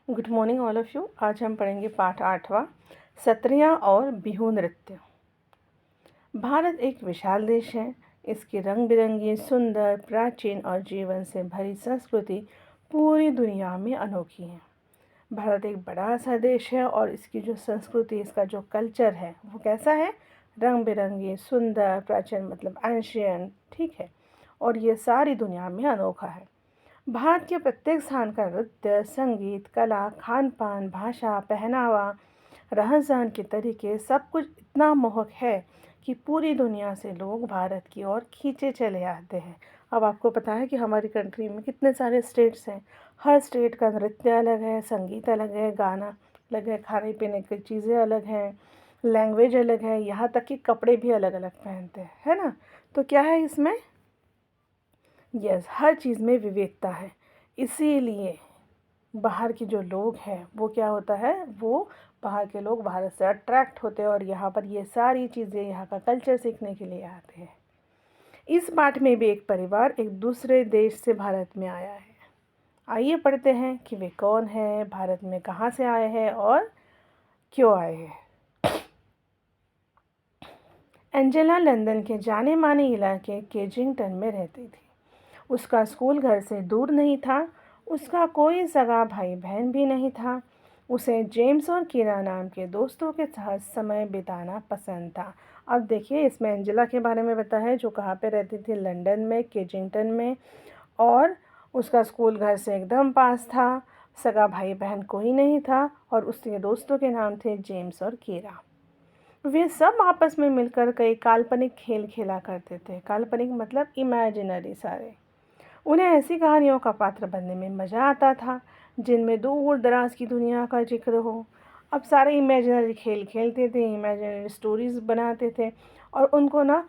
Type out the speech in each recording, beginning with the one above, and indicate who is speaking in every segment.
Speaker 1: Good morning all of you. आज हम पढ़ेंगे पाठ 8वां, सत्रियाँ और बिहू नृत्य। भारत एक विशाल देश है। इसकी रंग बिरंगी, सुंदर, प्राचीन और जीवन से भरी संस्कृति पूरी दुनिया में अनोखी है। भारत एक बड़ा सा देश है और इसकी जो संस्कृति, इसका जो कल्चर है वो कैसा है? रंग बिरंगी, सुंदर, प्राचीन मतलब एंशियंट, ठीक है। और ये सारी दुनिया में अनोखा है। भारत के प्रत्येक स्थान का नृत्य, संगीत, कला, खान पान, भाषा, पहनावा, रहन सहन के तरीके सब कुछ इतना मोहक है कि पूरी दुनिया से लोग भारत की ओर खींचे चले आते हैं। अब आपको पता है कि हमारी कंट्री में कितने सारे स्टेट्स हैं। हर स्टेट का नृत्य अलग है, संगीत अलग है, गाना अलग है, खाने पीने की चीज़ें अलग हैं, लैंग्वेज अलग है, यहाँ तक कि कपड़े भी अलग अलग पहनते हैं, है ना। तो क्या है इसमें? यस, हर चीज़ में विविधता है। इसीलिए बाहर के जो लोग हैं वो क्या होता है, वो बाहर के लोग भारत से अट्रैक्ट होते हैं और यहाँ पर ये सारी चीज़ें, यहाँ का कल्चर सीखने के लिए आते हैं। इस पाठ में भी एक परिवार एक दूसरे देश से भारत में आया है। आइए पढ़ते हैं कि वे कौन है, भारत में कहाँ से आए हैं और क्यों आए हैं। एंजेला लंदन के जाने माने इलाके केजिंगटन में रहती थी। उसका स्कूल घर से दूर नहीं था। उसका कोई सगा भाई बहन भी नहीं था। उसे जेम्स और कीरा नाम के दोस्तों के साथ समय बिताना पसंद था। अब देखिए, इसमें एंजेला के बारे में बताया है, जो कहाँ पे रहती थी, लंदन में, केजिंगटन में। और उसका स्कूल घर से एकदम पास था। सगा भाई बहन कोई नहीं था और उसके दोस्तों के नाम थे जेम्स और कीरा। वे सब आपस में मिलकर कई काल्पनिक खेल खेला करते थे। काल्पनिक मतलब इमेजिनरी सारे। उन्हें ऐसी कहानियों का पात्र बनने में मज़ा आता था जिनमें दूर दराज की दुनिया का जिक्र हो। अब सारे इमेजिनरी खेल खेलते थे, इमेजिनरी स्टोरीज़ बनाते थे और उनको ना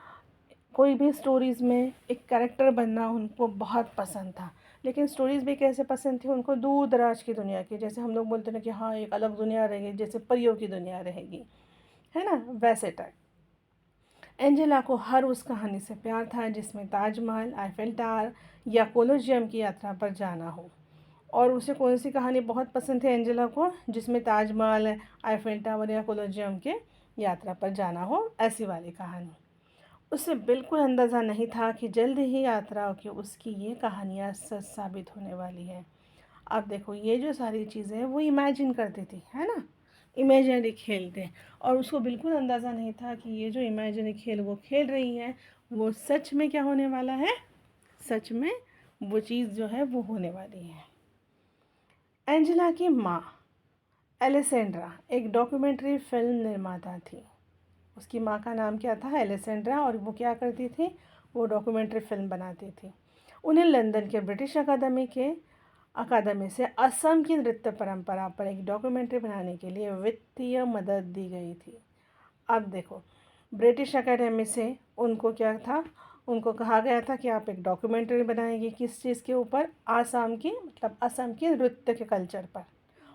Speaker 1: कोई भी स्टोरीज़ में एक कैरेक्टर बनना उनको बहुत पसंद था। लेकिन स्टोरीज़ भी कैसे पसंद थी उनको? दूर दराज की दुनिया की। जैसे हम लोग बोलते हैं कि हाँ, एक अलग दुनिया रहेगी, जैसे परियों की दुनिया रहेगी, है ना, वैसे टाइप। एंजेला को हर उस कहानी से प्यार था जिसमें ताजमहल, आईफेल टावर या कोलोजियम की यात्रा पर जाना हो। और उसे कौन सी कहानी बहुत पसंद थी एंजेला को? जिसमें ताजमहल, आईफेल टावर या कोलोजियम के यात्रा पर जाना हो, ऐसी वाली कहानी। उसे बिल्कुल अंदाज़ा नहीं था कि जल्द ही यात्रा की उसकी ये कहानियाँ सच साबित होने वाली है। अब देखो, ये जो सारी चीज़ें हैं वो इमेजिन करती थी, है ना, इमेजिनरी खेल थे। और उसको बिल्कुल अंदाज़ा नहीं था कि ये जो इमेजिनरी खेल वो खेल रही है वो सच में क्या होने वाला है, सच में वो चीज़ जो है वो होने वाली है। एंजेला की माँ एलेसेंड्रा एक डॉक्यूमेंट्री फिल्म निर्माता थी। उसकी माँ का नाम क्या था? एलेसेंड्रा। और वो क्या करती थी? वो डॉक्यूमेंट्री फिल्म बनाती थी। उन्हें लंदन के ब्रिटिश अकादमी से असम की नृत्य परंपरा पर एक डॉक्यूमेंट्री बनाने के लिए वित्तीय मदद दी गई थी। अब देखो, ब्रिटिश अकेडमी से उनको क्या था, उनको कहा गया था कि आप एक डॉक्यूमेंट्री बनाएंगे। किस चीज़ के ऊपर? आसाम की, मतलब असम के नृत्य के कल्चर पर।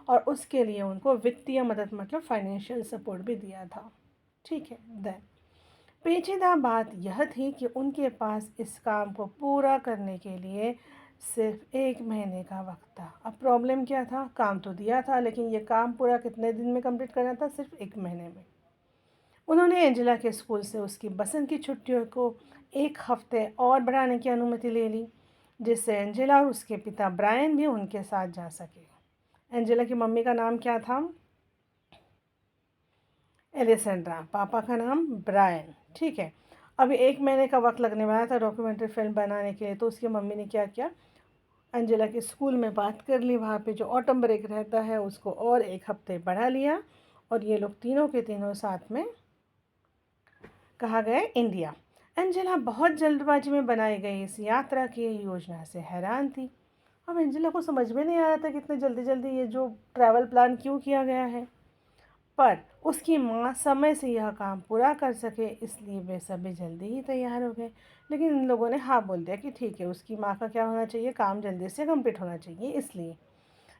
Speaker 1: और उसके लिए उनको वित्तीय मदद मतलब फाइनेंशियल सपोर्ट भी दिया था, ठीक है। देन पेचीदा बात यह थी कि उनके पास इस काम को पूरा करने के लिए सिर्फ 1 महीने का वक्त था। अब प्रॉब्लम क्या था? काम तो दिया था लेकिन ये काम पूरा कितने दिन में कंप्लीट करना था? सिर्फ 1 महीने में। उन्होंने एंजेला के स्कूल से उसकी बसंत की छुट्टियों को 1 हफ्ते और बढ़ाने की अनुमति ले ली, जिससे एंजेला और उसके पिता ब्रायन भी उनके साथ जा सके। एंजेला की मम्मी का नाम क्या था? एलेसेंड्रा। पापा का नाम ब्रायन, ठीक है। अभी 1 महीने का वक्त लगने वाला था डॉक्यूमेंट्री फिल्म बनाने के लिए, तो उसकी मम्मी ने क्या किया, एंजेला के स्कूल में बात कर ली, वहाँ पे जो ऑटम ब्रेक रहता है उसको और 1 हफ्ते बढ़ा लिया और ये लोग तीनों के तीनों साथ में कहा गए इंडिया। एंजेला बहुत जल्दबाजी में बनाई गई इस यात्रा की योजना से हैरान थी। अब एंजेला को समझ में नहीं आ रहा था कि इतने जल्दी जल्दी ये जो ट्रैवल प्लान क्यों किया गया है। पर उसकी माँ समय से यह काम पूरा कर सके इसलिए वे सभी जल्दी ही तैयार हो गए। लेकिन इन लोगों ने हाँ बोल दिया कि ठीक है, उसकी माँ का क्या होना चाहिए, काम जल्दी से कंप्लीट होना चाहिए। इसलिए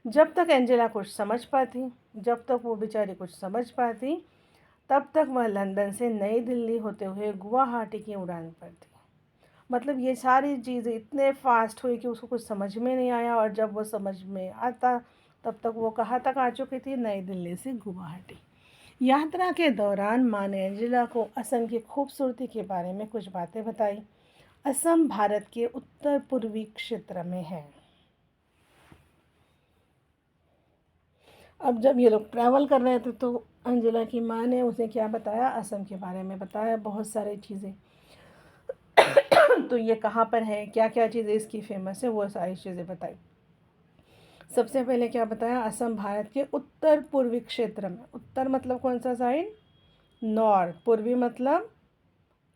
Speaker 1: जब तक एंजेला कुछ समझ पाती, जब तक वो बेचारी कुछ समझ पाती, तब तक वह लंदन से नई दिल्ली होते हुए गुवाहाटी की उड़ान पर थी। मतलब ये सारी चीज़ें इतने फास्ट हुई कि उसको कुछ समझ में नहीं आया और जब वो समझ में आता तब तक वो कहाँ तक आ चुकी थी? नई दिल्ली से गुवाहाटी। यात्रा के दौरान माँ ने एंजेला को असम की खूबसूरती के बारे में कुछ बातें बताई। असम भारत के उत्तर पूर्वी क्षेत्र में है। अब जब ये लोग ट्रैवल कर रहे थे तो अंजुला की माँ ने उसे क्या बताया? असम के बारे में बताया, बहुत सारी चीज़ें। तो ये कहाँ पर है, क्या क्या चीज़ें इसकी फेमस है, वो सारी चीज़ें बताई। सबसे पहले क्या बताया? असम भारत के उत्तर पूर्वी क्षेत्र में। उत्तर मतलब कौन सा साइड? नॉर्थ। पूर्वी मतलब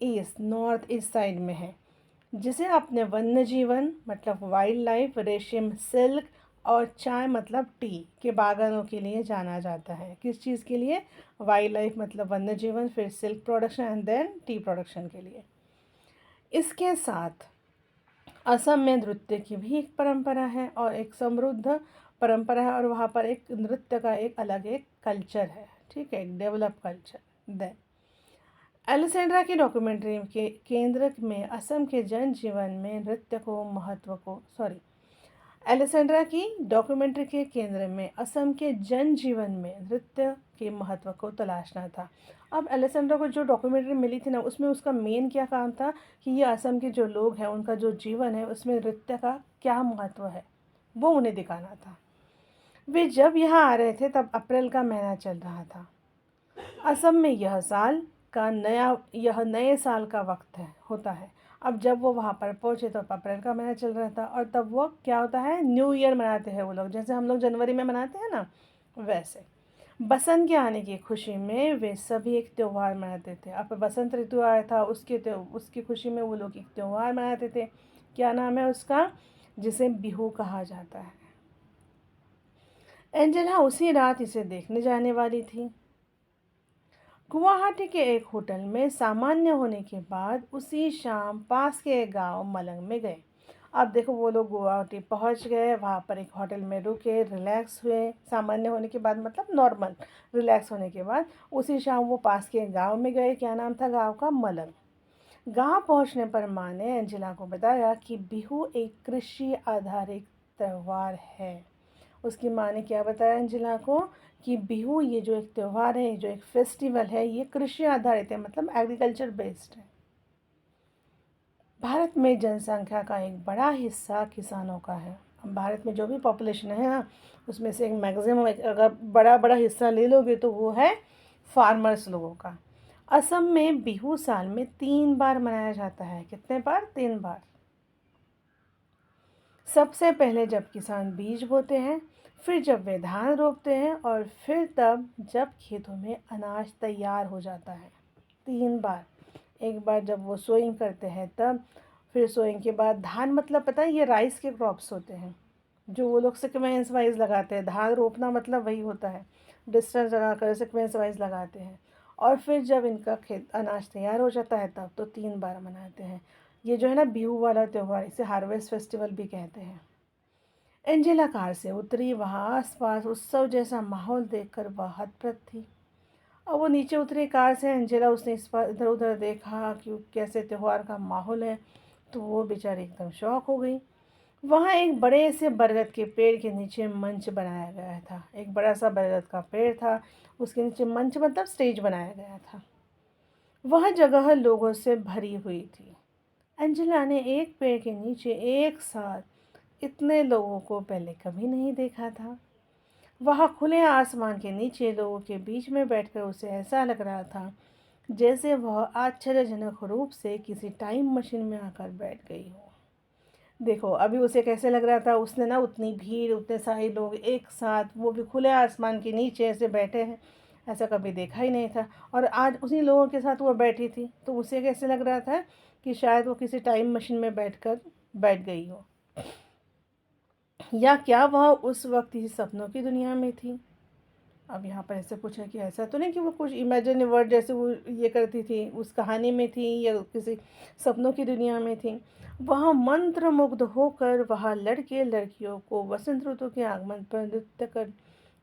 Speaker 1: ईस्ट, नॉर्थ ईस्ट साइड में है, जिसे अपने वन्य जीवन मतलब वाइल्ड लाइफ, रेशम, सिल्क और चाय मतलब टी के बागानों के लिए जाना जाता है। किस चीज़ के लिए? वाइल्ड लाइफ मतलब वन्य जीवन, फिर silk production and then tea production के लिए। इसके साथ असम में नृत्य की भी एक परंपरा है और एक समृद्ध परंपरा है, और वहाँ पर एक नृत्य का एक अलग एक कल्चर है, ठीक है, एक डेवलप कल्चर। देन एलेसेंड्रा की डॉक्यूमेंट्री के केंद्र में असम के जनजीवन में नृत्य को महत्व को एलेसेंड्रा की डॉक्यूमेंट्री के केंद्र में असम के जनजीवन में नृत्य के महत्व को तलाशना था। अब एलेसेंड्रा को जो डॉक्यूमेंट्री मिली थी ना, उसमें उसका मेन क्या काम था कि ये असम के जो लोग हैं उनका जो जीवन है उसमें नृत्य का क्या महत्व है, वो उन्हें दिखाना था। वे जब यहाँ आ रहे थे तब अप्रैल का महीना चल रहा था। असम में यह नए साल का वक्त होता है। अब जब वो वहाँ पर पहुँचे तो अप्रैल का महीना चल रहा था, और तब वो क्या होता है? न्यू ईयर मनाते हैं वो लोग, जैसे हम लोग जनवरी में मनाते हैं ना, वैसे बसंत के आने की खुशी में वे सभी एक त्यौहार मनाते थे। अब बसंत ऋतु आया था, उसकी खुशी में वो लोग एक त्यौहार मनाते थे। क्या नाम है उसका? जिसे बिहू कहा जाता है। एंजेला उसी रात इसे देखने जाने वाली थी। गुवाहाटी के एक होटल में सामान्य होने के बाद उसी शाम पास के एक गांव मलंग में गए। अब देखो, वो लोग गुवाहाटी पहुंच गए, वहाँ पर एक होटल में रुके, रिलैक्स हुए। सामान्य होने के बाद मतलब नॉर्मल रिलैक्स होने के बाद उसी शाम वो पास के गांव में गए। क्या नाम था गांव का? मलंग। गांव पहुंचने पर माँ ने एंजेला को बताया कि बिहू एक कृषि आधारित त्यौहार है। उसकी माँ ने क्या बताया एंजेला को? कि बिहू ये जो एक त्यौहार है, जो एक फेस्टिवल है, ये कृषि आधारित है, मतलब एग्रीकल्चर बेस्ड है। भारत में जनसंख्या का एक बड़ा हिस्सा किसानों का है। अब भारत में जो भी पॉपुलेशन है ना, उसमें से एक मैक्सिमम अगर बड़ा बड़ा हिस्सा ले लोगे तो वो है फार्मर्स लोगों का। असम में बिहू साल में 3 बार मनाया जाता है। कितने बार? 3 बार। सबसे पहले जब किसान बीज बोते हैं, फिर जब वे धान रोपते हैं, और फिर तब जब खेतों में अनाज तैयार हो जाता है। 3 बार। एक बार जब वो सोइंग करते हैं तब, फिर सोइंग के बाद धान मतलब पता है ये राइस के क्रॉप्स होते हैं जो वो लोग सिक्वेंस वाइज लगाते हैं। धान रोपना मतलब वही होता है, डिस्टेंस लगा कर सिक्वेंस वाइज लगाते हैं। और फिर जब इनका खेत अनाज तैयार हो जाता है तब तो 3 बार मनाते हैं। ये जो है ना बिहू वाला त्यौहार, इसे हार्वेस्ट फेस्टिवल भी कहते हैं। एंजेला कार से उतरी। वहाँ आसपास उत्सव जैसा माहौल देखकर वह हतप्रभ थी। अब वो नीचे उतरी कार से। एंजेला उसने इस पर इधर उधर देखा कि कैसे त्यौहार का माहौल है, तो वो बेचारी एकदम शॉक हो गई। वहाँ एक बड़े से बरगद के पेड़ के नीचे मंच बनाया गया था। एक बड़ा सा बरगद का पेड़ था, उसके नीचे मंच मतलब स्टेज बनाया गया था। वह जगह लोगों से भरी हुई थी। एंजेला ने एक पेड़ के नीचे एक साथ इतने लोगों को पहले कभी नहीं देखा था। वह खुले आसमान के नीचे लोगों के बीच में बैठकर उसे ऐसा लग रहा था जैसे वह आश्चर्यजनक रूप से किसी टाइम मशीन में आकर बैठ गई हो। देखो अभी उसे कैसे लग रहा था, उसने ना उतनी भीड़, उतने सारे लोग एक साथ, वो भी खुले आसमान के नीचे ऐसे बैठे हैं, ऐसा कभी देखा ही नहीं था। और आज उन्हीं लोगों के साथ वो बैठी थी, तो उसे कैसे लग रहा था कि शायद वो किसी टाइम मशीन में बैठ गई हो, या क्या वह उस वक्त ही सपनों की दुनिया में थी। अब यहाँ पर ऐसे पूछा कि ऐसा तो नहीं कि वो कुछ इमेजिन वर्ड जैसे वो ये करती थी, उस कहानी में थी या किसी सपनों की दुनिया में थी। वह मंत्रमुग्ध होकर वह लड़के लड़कियों को वसंत ऋतु के आगमन पर नृत्य कर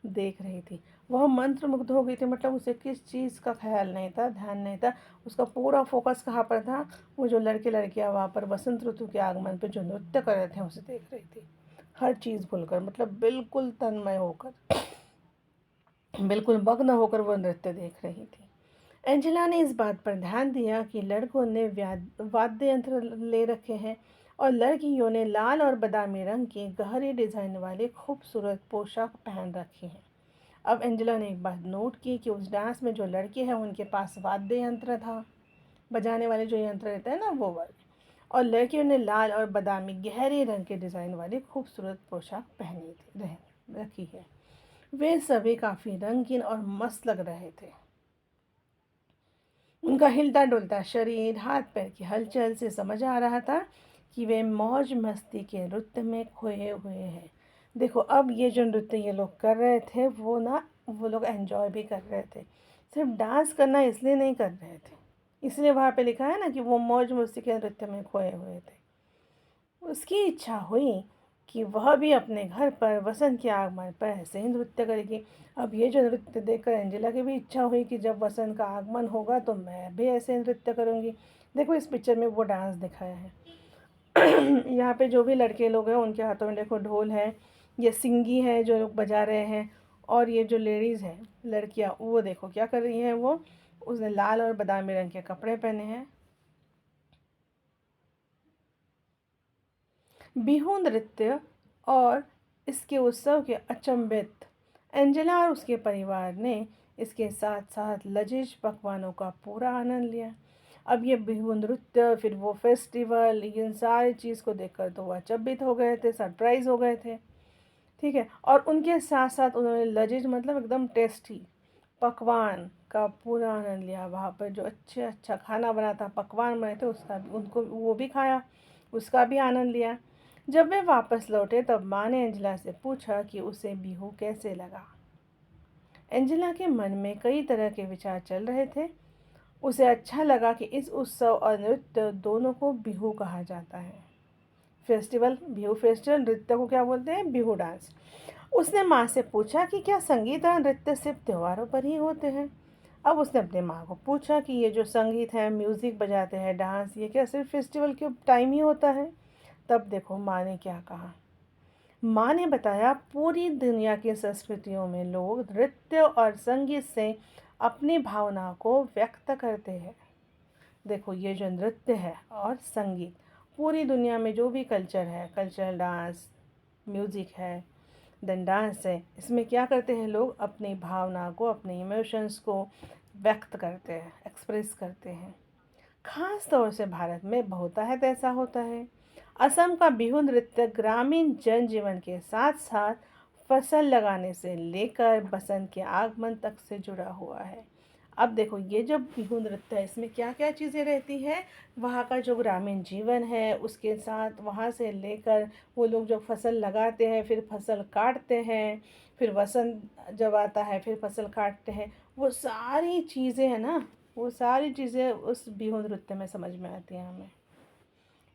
Speaker 1: देख रही थी। वह मंत्रमुग्ध हो गई थी, मतलब उसे किस चीज़ का ख्याल नहीं था, ध्यान नहीं था, उसका पूरा फोकस कहाँ पर था? वो जो लड़के लड़कियाँ वहाँ पर वसंत ऋतु के आगमन पर जो नृत्य कर रहे थे उसे देख रही थी। हर चीज़ भूलकर, मतलब बिल्कुल तन्मय होकर, बिल्कुल मग्न होकर वो नृत्य देख रही थी। एंजेला ने इस बात पर ध्यान दिया कि लड़कों ने वाद्य यंत्र ले रखे हैं और लड़कियों ने लाल और बादामी रंग की गहरी डिजाइन वाली खूबसूरत पोशाक पहन रखी है। अब एंजेला ने एक बात नोट की कि उस डांस में जो लड़के हैं उनके पास वाद्य यंत्र था, बजाने वाले जो यंत्र रहते हैं ना वो वाले, और लड़कियों ने लाल और बादामी गहरे रंग के डिज़ाइन वाली खूबसूरत पोशाक पहनी थी रखी है। वे सभी काफ़ी रंगीन और मस्त लग रहे थे। उनका हिलता डुलता शरीर, हाथ पैर की हलचल से समझ आ रहा था कि वे मौज मस्ती के नृत्य में खोए हुए हैं। देखो, अब ये जो नृत्य ये लोग कर रहे थे वो लोग एंजॉय भी कर रहे थे, सिर्फ डांस करना इसलिए नहीं कर रहे थे। इसलिए वहाँ पे लिखा है ना कि वो मौज मस्ती के नृत्य में खोए हुए थे। उसकी इच्छा हुई कि वह भी अपने घर पर वसंत के आगमन पर ऐसे ही नृत्य करेगी। अब ये जो नृत्य देखकर एंजेला की भी इच्छा हुई कि जब वसंत का आगमन होगा तो मैं भी ऐसे नृत्य करूँगी। देखो, इस पिक्चर में वो डांस दिखाया है। यहाँ पे जो भी लड़के लोग हैं उनके हाथों में देखो ढोल है, ये सिंगी है जो लोग बजा रहे हैं, और ये जो लेडीज़ हैं लड़कियाँ वो देखो क्या कर रही हैं। वो उसने लाल और बादामी रंग के कपड़े पहने हैं। बिहू नृत्य और इसके उत्सव के अचंभित एंजेला और उसके परिवार ने इसके साथ साथ लजीज पकवानों का पूरा आनंद लिया। अब ये बिहू नृत्य, फिर वो फेस्टिवल, इन सारी चीज़ को देखकर तो वो अचंभित हो गए थे, सरप्राइज हो गए थे। ठीक है, और उनके साथ साथ उन्होंने लजीज मतलब एकदम टेस्टी पकवान का पूरा आनंद लिया। वहाँ पर जो अच्छा खाना बना था, पकवान बने थे, उसका भी उनको वो भी खाया, उसका भी आनंद लिया। जब वे वापस लौटे तब माँ ने एंजेला से पूछा कि उसे बिहू कैसे लगा। एंजेला के मन में कई तरह के विचार चल रहे थे। उसे अच्छा लगा कि इस उत्सव और नृत्य दोनों को बिहू कहा जाता है। फेस्टिवल, बिहू फेस्टिवल, नृत्य को क्या बोलते हैं? बिहू डांस। उसने माँ से पूछा कि क्या संगीत और नृत्य सिर्फ त्योहारों पर ही होते हैं। अब उसने अपने माँ को पूछा कि ये जो संगीत है, म्यूज़िक बजाते हैं, डांस, ये क्या सिर्फ फेस्टिवल के टाइम ही होता है? तब देखो माँ ने क्या कहा। माँ ने बताया, पूरी दुनिया की संस्कृतियों में लोग नृत्य और संगीत से अपनी भावना को व्यक्त करते हैं। देखो, ये जो नृत्य है और संगीत, पूरी दुनिया में जो भी कल्चर है, कल्चरल डांस, म्यूज़िक है, देन डांस है, इसमें क्या करते हैं लोग? अपनी भावना को, अपने इमोशंस को व्यक्त करते हैं, एक्सप्रेस करते हैं। खास तौर से भारत में बहुतायत ऐसा होता है। असम का बिहू नृत्य ग्रामीण जनजीवन के साथ साथ फसल लगाने से लेकर बसंत के आगमन तक से जुड़ा हुआ है। अब देखो, ये जब बिहू नृत्य है इसमें क्या क्या चीज़ें रहती है, वहाँ का जो ग्रामीण जीवन है उसके साथ, वहाँ से लेकर वो लोग जब फसल लगाते हैं, फिर फसल काटते हैं, फिर वसंत जब आता है फिर फसल काटते हैं, वो सारी चीज़ें हैं ना, वो सारी चीज़ें उस बिहू नृत्य में समझ में आती हैं हमें।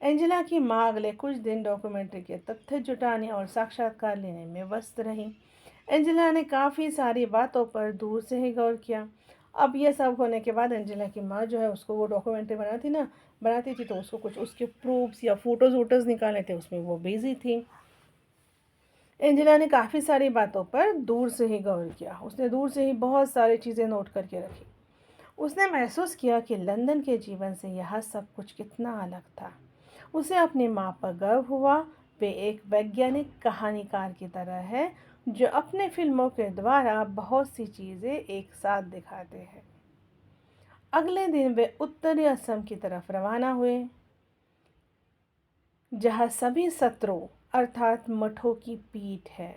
Speaker 1: एंजेला की माँ अगले कुछ दिन डॉक्यूमेंट्री के तथ्य जुटाने और साक्षात्कार लेने में व्यस्त रही। एंजेला ने काफ़ी सारी बातों पर दूर से ही गौर किया। अब ये सब होने के बाद एंजेला की माँ जो है उसको वो डॉक्यूमेंट्री बनाती थी, तो उसको कुछ उसके प्रूफ्स या फ़ोटोज़ वोटोज़ निकालने थे, उसमें वो बिज़ी थी। एंजेला ने काफ़ी सारी बातों पर दूर से ही गौर किया। उसने दूर से ही बहुत सारी चीज़ें नोट करके रखी। उसने महसूस किया कि लंदन के जीवन से यह सब कुछ कितना अलग था। उसे अपनी माँ पर गर्व हुआ। वे एक वैज्ञानिक कहानीकार की तरह है जो अपने फिल्मों के द्वारा बहुत सी चीज़ें एक साथ दिखाते हैं। अगले दिन वे उत्तरी असम की तरफ रवाना हुए, जहाँ सभी सत्रों अर्थात मठों की पीठ है।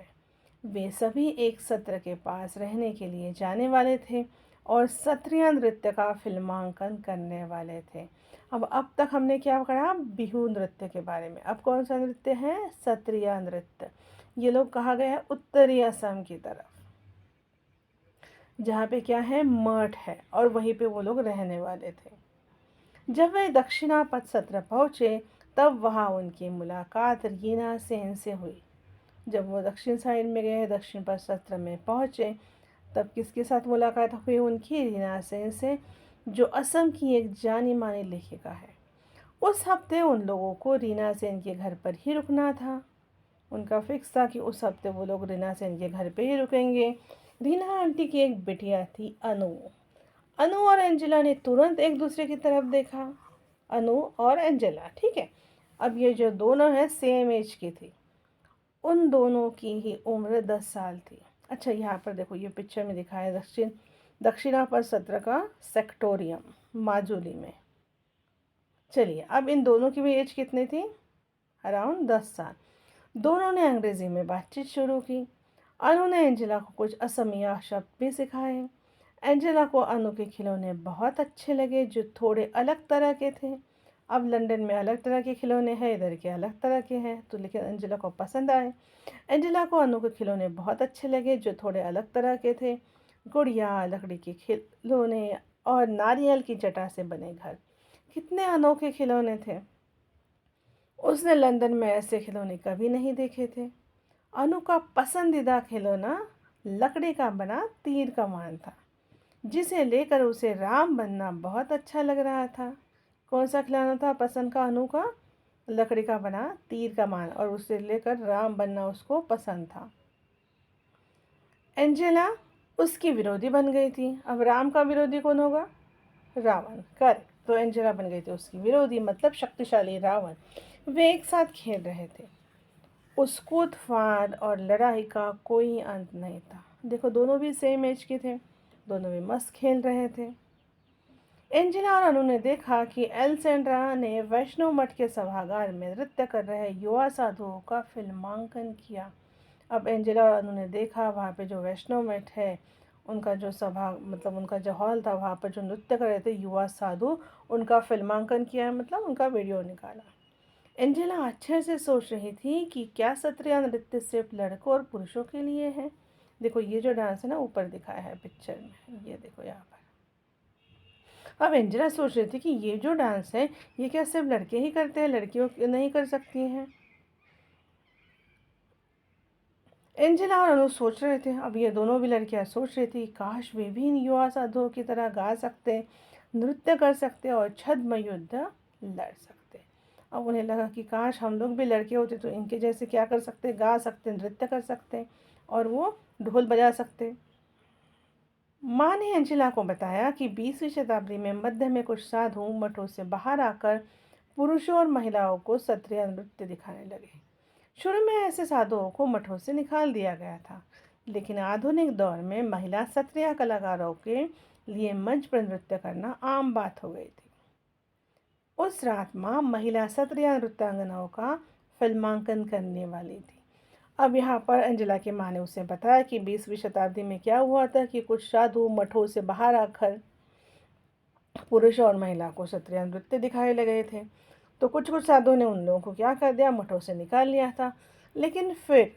Speaker 1: वे सभी एक सत्र के पास रहने के लिए जाने वाले थे और सत्रिय नृत्य का फिल्मांकन करने वाले थे। अब तक हमने क्या पढ़ा? बिहू नृत्य के बारे में। अब कौन सा नृत्य है? सत्रिय नृत्य। ये लोग कहाँ गए हैं? उत्तरी असम की तरफ, जहाँ पे क्या है? मठ है, और वहीं पे वो लोग रहने वाले थे। जब वे दक्षिणापथ सत्र पहुँचे तब वहाँ उनकी मुलाकात रीना सेन से हुई। जब वो दक्षिण साइड में गए, दक्षिण पथ सत्र में पहुँचे, तब किसके साथ मुलाकात हुई उनकी? रीना सेन से, जो असम की एक जानी मानी लेखिका है। उस हफ्ते उन लोगों को रीना सेन के घर पर ही रुकना था। उनका फिक्स था कि उस हफ्ते वो लोग रीना सेन के घर पे ही रुकेंगे। रीना आंटी की एक बिटिया थी अनु। अनु और एंजेला ने तुरंत एक दूसरे की तरफ देखा। अनु और एंजेला, ठीक है। अब ये जो दोनों हैं सेम एज की थी। उन दोनों की ही उम्र 10 साल थी। अच्छा, यहाँ पर देखो ये पिक्चर में दिखाया है दक्षिणा पर सत्र का सेक्टोरियम माजुली में। चलिए, अब इन दोनों की भी एज कितनी थी? अराउंड 10 साल। दोनों ने अंग्रेजी में बातचीत शुरू की। अनु ने एंजेला को कुछ असमिया शब्द भी सिखाए। एंजेला को अनु के खिलौने बहुत अच्छे लगे, जो थोड़े अलग तरह के थे। अब लंदन में अलग तरह के खिलौने हैं, इधर के अलग तरह के हैं, तो लेकिन एंजेला को पसंद आए। एंजेला को अनु के खिलौने बहुत अच्छे लगे, जो थोड़े अलग तरह के थे। गुड़िया, लकड़ी के खिलौने और नारियल की जटा से बने घर, कितने अनोखे खिलौने थे। उसने लंदन में ऐसे खिलौने कभी नहीं देखे थे। अनु का पसंदीदा खिलौना लकड़ी का बना तीर कमान था, जिसे लेकर उसे राम बनना बहुत अच्छा लग रहा था। कौन सा खिलौना था पसंद का अनु का? लकड़ी का बना तीर कमान, और उसे लेकर राम बनना उसको पसंद था। एंजेला उसकी विरोधी बन गई थी। अब राम का विरोधी कौन होगा? रावण, करेक्ट। तो एंजेला बन गई थी उसकी विरोधी, मतलब शक्तिशाली रावण। वे एक साथ खेल रहे थे। उस कूद फांद और लड़ाई का कोई अंत नहीं था। देखो, दोनों भी सेम एज के थे, दोनों भी मस्त खेल रहे थे। एंजेला और अनु ने देखा कि एल्सेंड्रा ने वैष्णव मठ के सभागार में नृत्य कर रहे युवा साधुओं का फिल्मांकन किया। अब एंजेला और अनु ने देखा वहाँ पे जो वैष्णव मठ है, उनका जो सभा, मतलब उनका जो हॉल था, वहाँ पर जो नृत्य कर रहे थे युवा साधु, उनका फिल्मांकन किया, मतलब उनका वीडियो निकाला। एंजेला अच्छे से सोच रही थी कि क्या सत्रिया नृत्य सिर्फ लड़कों और पुरुषों के लिए है। देखो, ये जो डांस है ना, ऊपर दिखाया है पिक्चर में, ये देखो यहाँ पर। अब एंजेला सोच रही थी कि ये जो डांस है, ये क्या सिर्फ लड़के ही करते हैं, लड़कियों नहीं कर सकती हैं? एंजेला और अनु सोच रहे थे। अब ये दोनों भी लड़कियां सोच रही थी, काश वे भी इन युवा साधुओं की तरह गा सकते, नृत्य कर सकते और छद्म युद्ध लड़ सकते। अब उन्हें लगा कि काश हम लोग भी लड़के होते तो इनके जैसे क्या कर सकते, गा सकते, नृत्य कर सकते और वो ढोल बजा सकते। माँ ने एंजेला को बताया कि 20वीं शताब्दी में मध्य में कुछ साधु मठों से बाहर आकर पुरुषों और महिलाओं को सत्रिया नृत्य दिखाने लगे। शुरू में ऐसे साधुओं को मठों से निकाल दिया गया था, लेकिन आधुनिक दौर में महिला सत्रिया कलाकारों के लिए मंच पर नृत्य करना आम बात हो गई थी। उस रात माँ महिला सत्रिया नृत्यांगनाओं का फिल्मांकन करने वाली थी। अब यहाँ पर एंजेला की माँ ने उसे बताया कि 20वीं शताब्दी में क्या हुआ था कि कुछ साधु मठों से बाहर आकर पुरुष और महिला को सत्रिया नृत्य दिखाए लगे थे। तो कुछ कुछ साधुओं ने उन लोगों को क्या कर दिया, मठों से निकाल लिया था। लेकिन फिर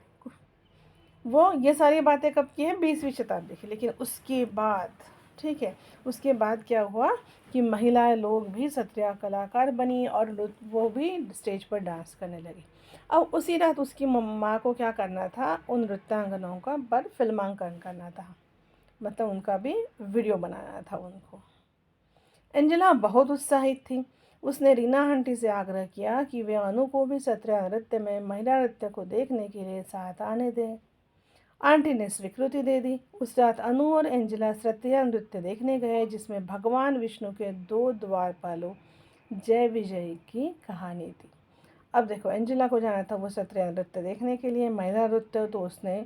Speaker 1: वो ये सारी बातें कब की हैं? 20वीं शताब्दी की। लेकिन उसके बाद, ठीक है, उसके बाद क्या हुआ कि महिलाएं लोग भी सत्रिया कलाकार बनी और वो भी स्टेज पर डांस करने लगी। अब उसी रात उसकी मम्मा को क्या करना था, उन नृत्यांगनाओं का पर फिल्मांकन करना था, मतलब उनका भी वीडियो बनाना था उनको। एंजेला बहुत उत्साहित थी। उसने रीना आंटी से आग्रह किया कि वे अनु को भी सत्रिया नृत्य में महिला नृत्य को देखने के लिए साथ आने दें। आंटी ने स्वीकृति दे दी। उस रात अनु और एंजेला सत्रिया नृत्य देखने गए, जिसमें भगवान विष्णु के 2 द्वारपालों जय विजय की कहानी थी। अब देखो, एंजेला को जाना था वो सत्रिया नृत्य देखने के लिए, महिला नृत्य, तो उसने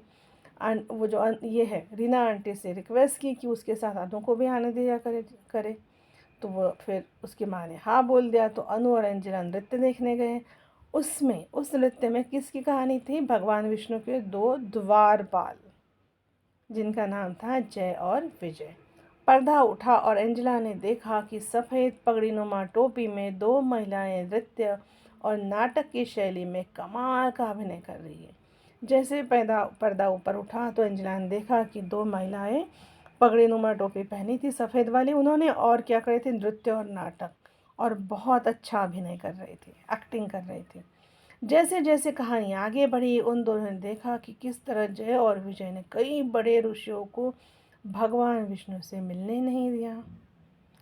Speaker 1: वो जो ये है रीना आंटी से रिक्वेस्ट की कि उसके साथ अनु को भी आने दिया करे। तो वो फिर उसकी माँ ने हाँ बोल दिया। तो अनु और एंजेला नृत्य देखने गए। उसमें उस नृत्य में किसकी कहानी थी? भगवान विष्णु के 2 द्वारपाल, जिनका नाम था जय और विजय। पर्दा उठा और एंजेला ने देखा कि सफ़ेद पगड़ीनुमा टोपी में 2 महिलाएं नृत्य और नाटक की शैली में कमाल का अभिनय कर रही है। जैसे पर्दा ऊपर उठा तो एंजेला ने देखा कि 2 महिलाएं पगड़ीनुमा टोपी पहनी थी सफ़ेद वाली उन्होंने, और क्या कर रही थी, नृत्य और नाटक, और बहुत अच्छा अभिनय कर रही थी, एक्टिंग कर रही थी। जैसे जैसे कहानी आगे बढ़ी, उन दोनों ने देखा कि किस तरह जय और विजय ने कई बड़े ऋषियों को भगवान विष्णु से मिलने नहीं दिया।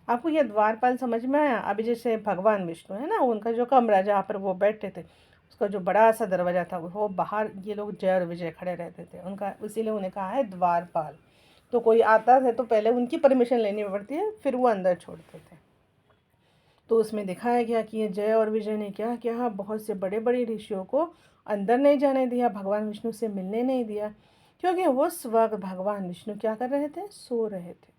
Speaker 1: आपको यह द्वारपाल समझ में आया? अभी जैसे भगवान विष्णु है ना, उनका जो कमरा जहाँ पर वो बैठे थे, उसका जो बड़ा सा दरवाज़ा था वो बाहर ये लोग जय और विजय खड़े रहते थे, उनका इसीलिए उन्हें कहा है द्वारपाल। तो कोई आता है तो पहले उनकी परमिशन लेनी पड़ती है, फिर वो अंदर छोड़ते थे। तो उसमें दिखाया गया कि ये जय और विजय ने क्या किया, बहुत से बड़े बड़े ऋषियों को अंदर नहीं जाने दिया, भगवान विष्णु से मिलने नहीं दिया, क्योंकि उस वक्त भगवान विष्णु क्या कर रहे थे, सो रहे थे।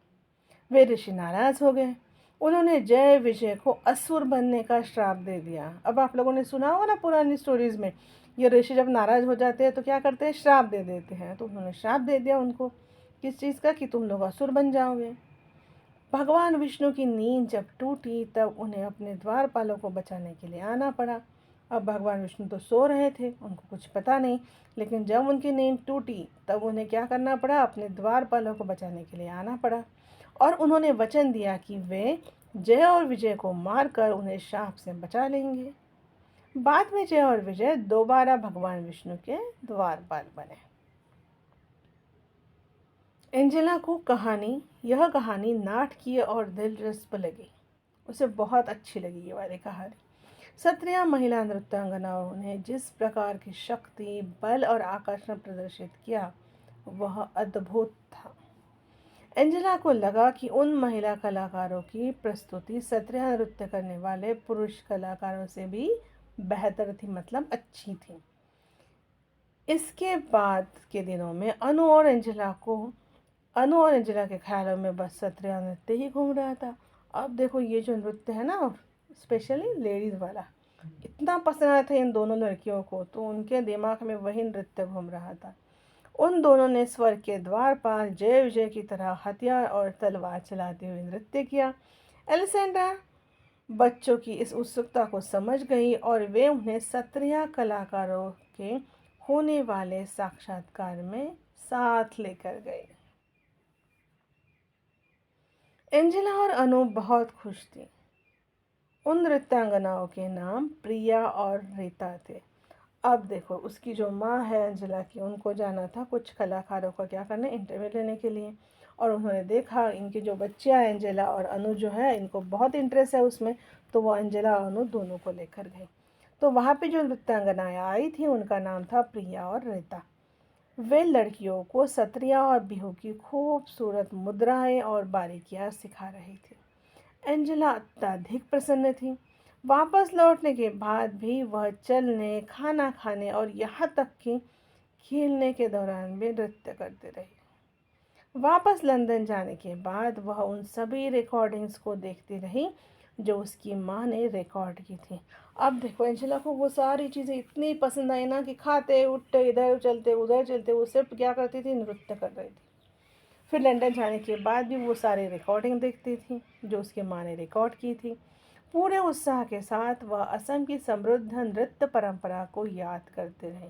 Speaker 1: वे ऋषि नाराज हो गए, उन्होंने जय विजय को असुर बनने का श्राप दे दिया। अब आप लोगों ने सुना होगा ना पुरानी स्टोरीज में, ये ऋषि जब नाराज हो जाते हैं तो क्या करते हैं, श्राप दे देते हैं। तो उन्होंने श्राप दे दिया उनको, किस चीज़ का, कि तुम लोग असुर बन जाओगे। भगवान विष्णु की नींद जब टूटी तब उन्हें अपने द्वारपालों को बचाने के लिए आना पड़ा। अब भगवान विष्णु तो सो रहे थे, उनको कुछ पता नहीं, लेकिन जब उनकी नींद टूटी तब उन्हें क्या करना पड़ा, अपने द्वारपालों को बचाने के लिए आना पड़ा। और उन्होंने वचन दिया कि वे जय और विजय को मारकर उन्हें शाप से बचा लेंगे। बाद में जय और विजय दोबारा भगवान विष्णु के द्वारपाल बने। एंजेला को यह कहानी नाटकीय और दिलचस्प लगी, उसे बहुत अच्छी लगी ये वाली कहानी। क्षत्रिय महिला नृत्यांगनाओं ने जिस प्रकार की शक्ति, बल और आकर्षण प्रदर्शित किया वह अद्भुत था। एंजेला को लगा कि उन महिला कलाकारों की प्रस्तुति क्षत्रिय नृत्य करने वाले पुरुष कलाकारों से भी बेहतर थी, मतलब अच्छी थी। इसके बाद के दिनों में अनु और एंजेला के ख्यालों में बस क्षत्रिय नृत्य ही घूम रहा था। अब देखो ये जो नृत्य है ना, स्पेशली लेडीज़ वाला, इतना पसंद आया था इन दोनों लड़कियों को, तो उनके दिमाग में वही नृत्य घूम रहा था। उन दोनों ने स्वर्ग के द्वारपाल जय विजय की तरह हथियार और तलवार चलाते हुए नृत्य किया। एलिसेंड्रा बच्चों की इस उत्सुकता को समझ गई और वे उन्हें क्षत्रिय कलाकारों के होने वाले साक्षात्कार में साथ लेकर गए। एंजेला और अनु बहुत खुश थी। उन नृत्यांगनाओं के नाम प्रिया और रीता थे। अब देखो उसकी जो माँ है एंजेला की, उनको जाना था कुछ कलाकारों का क्या करने, इंटरव्यू लेने के लिए। और उन्होंने देखा इनकी जो बच्चियाँ एंजेला और अनु जो है, इनको बहुत इंटरेस्ट है उसमें, तो वो एंजेला और अनु दोनों को लेकर गई। तो वहाँ पे जो नृत्यांगनाएँ आई थी उनका नाम था प्रिया और रीता। वे लड़कियों को सत्रिया और बिहू की खूबसूरत मुद्राएं और बारीकियां सिखा रही थी। एंजेला अत्यधिक प्रसन्न थी। वापस लौटने के बाद भी वह चलने, खाना खाने और यहाँ तक कि खेलने के दौरान भी नृत्य करती रही। वापस लंदन जाने के बाद वह उन सभी रिकॉर्डिंग्स को देखती रही जो उसकी माँ ने रिकॉर्ड की थी। अब देखो एंजेला को वो सारी चीज़ें इतनी पसंद आई ना कि खाते उठते, इधर चलते उधर चलते, वो सिर्फ क्या करती थी, नृत्य कर रही थी। फिर लंदन जाने के बाद भी वो सारी रिकॉर्डिंग देखती थी जो उसकी माँ ने रिकॉर्ड की थी। पूरे उत्साह के साथ वह असम की समृद्ध नृत्य परंपरा को याद करते रहे।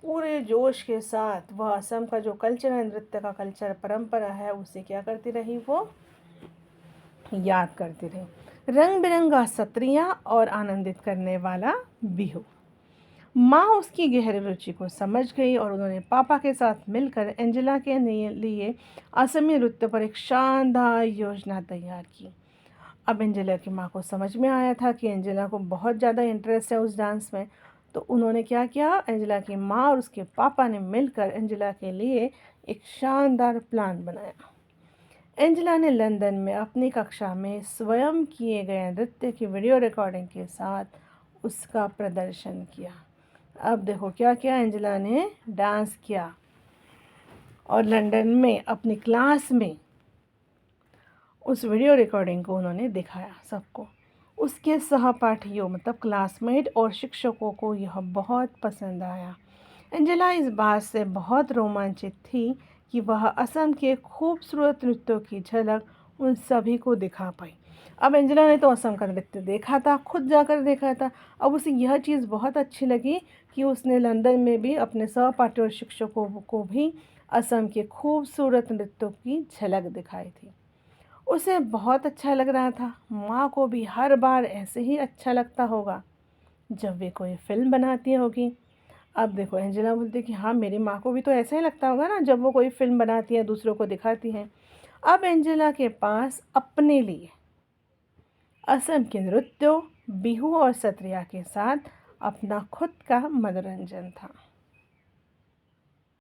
Speaker 1: पूरे जोश के साथ वह असम का जो कल्चर है, नृत्य का कल्चर, परंपरा है, उसे क्या करती रही, वो याद करती रही। रंग बिरंगा सत्रिया और आनंदित करने वाला बिहू। माँ उसकी गहरी रुचि को समझ गई और उन्होंने पापा के साथ मिलकर एंजेला के लिए असमी नृत्य पर एक शानदार योजना तैयार की। अब एंजेला की माँ को समझ में आया था कि एंजेला को बहुत ज़्यादा इंटरेस्ट है उस डांस में, तो उन्होंने क्या किया, एंजेला की माँ और उसके पापा ने मिलकर एंजेला के लिए एक शानदार प्लान बनाया। एंजेला ने लंदन में अपनी कक्षा में स्वयं किए गए नृत्य की वीडियो रिकॉर्डिंग के साथ उसका प्रदर्शन किया। अब देखो क्या किया, एंजेला ने डांस किया और लंदन में अपनी क्लास में उस वीडियो रिकॉर्डिंग को उन्होंने दिखाया सबको। उसके सहपाठियों मतलब क्लासमेट और शिक्षकों को यह बहुत पसंद आया। एंजेला इस बात से बहुत रोमांचित थी कि वह असम के खूबसूरत नृत्यों की झलक उन सभी को दिखा पाई। अब एंजेला ने तो असम का नृत्य देखा था, खुद जाकर देखा था। अब उसे यह चीज़ बहुत अच्छी लगी कि उसने लंदन में भी अपने सहपाठी और शिक्षकों को भी असम के खूबसूरत नृत्यों की झलक दिखाई थी। उसे बहुत अच्छा लग रहा था। माँ को भी हर बार ऐसे ही अच्छा लगता होगा जब वे कोई फिल्म बनाती होगी। अब देखो एंजेला बोलती कि हाँ, मेरी माँ को भी तो ऐसा ही लगता होगा ना जब वो कोई फिल्म बनाती है, दूसरों को दिखाती है। अब एंजेला के पास अपने लिए असम के नृत्यों, बिहू और सत्रिया के साथ अपना खुद का मनोरंजन था।